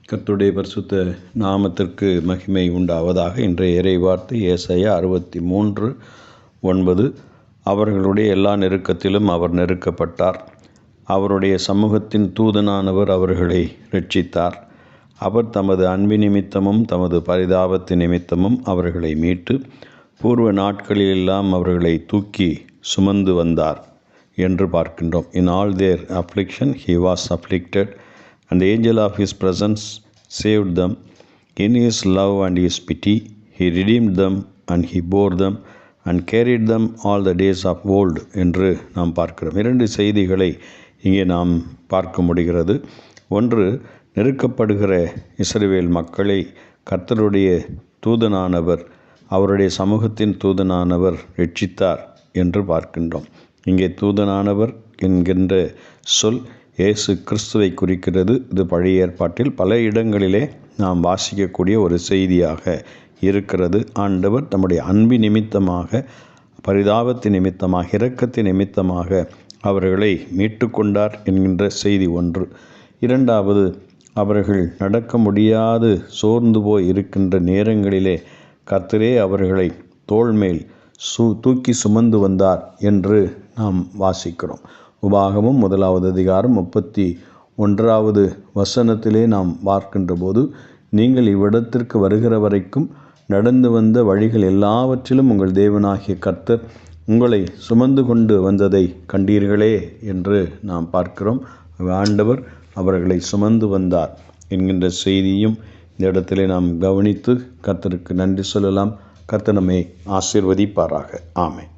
கர்த்தருடைய பரிசுத்த நாமத்திற்கு மகிமை உண்டாவதாக. இன்றைய இறைவார்த்தை ஏசாயா 63:9. அவர்களுடைய எல்லா நெருக்கத்திலும் அவர் நெருக்கப்பட்டார். அவருடைய சமூகத்தின் தூதனானவர் அவர்களை இரட்சித்தார். அவர் தமது அன்பு நிமித்தமும் தமது பரிதாபத்தின் நிமித்தமும் அவர்களை மீட்டு பூர்வ நாட்களிலெல்லாம் அவர்களை தூக்கி சுமந்து வந்தார் என்று பார்க்கின்றோம். In all their affliction he was afflicted, and the angel of his presence saved them. In his love and his pity he redeemed them, and he bore them and carried them all the days of old என்று நாம் பார்க்கிறோம். இரண்டு செய்திகளை இங்கே நாம் பார்க்க முடிகிறது. ஒன்று, நெருக்கப்படுகிற இஸ்ரவேல் மக்களை கர்த்தருடைய தூதனானவர், அவருடைய சமூகத்தின் தூதனானவர் ரட்சித்தார் என்று பார்க்கின்றோம். இங்கே தூதனானவர் என்கின்ற சொல் இயேசு கிறிஸ்துவை குறிக்கிறது. இது பழைய ஏற்பாட்டில் பல இடங்களிலே நாம் வாசிக்கக்கூடிய ஒரு செய்தியாக இருக்கிறது. ஆண்டவர் தம்முடைய அன்பு நிமித்தமாக, பரிதாபத்தின் நிமித்தமாக, இரக்கத்தின் நிமித்தமாக அவர்களை மீட்டு கொண்டார் என்கின்ற செய்தி ஒன்று. இரண்டாவது, அவர்கள் நடக்க முடியாது சோர்ந்து போய் இருக்கின்ற நேரங்களிலே கர்த்தரே அவர்களை தோள்மேல் தூக்கி சுமந்து வந்தார் என்று நாம் வாசிக்கிறோம். உபாகமம் 1வது அதிகாரம் 31வது வசனத்திலே நாம் பார்க்கின்ற போது, நீங்கள் இவ்விடத்திற்கு வருகிற வரைக்கும் நடந்து வந்த வழிகள் எல்லாவற்றிலும் உங்கள் தேவனாகிய கர்த்தர் உங்களை சுமந்து கொண்டு வந்ததை கண்டீர்களே என்று நாம் பார்க்கிறோம். ஆண்டவர் அவர்களை சுமந்து வந்தார் என்கின்ற செய்தியும் இந்த இடத்திலே நாம் கவனித்து கர்த்தருக்கு நன்றி சொல்லலாம். கர்த்தர் நம்மை ஆசீர்வதிப்பாராக. ஆமென்.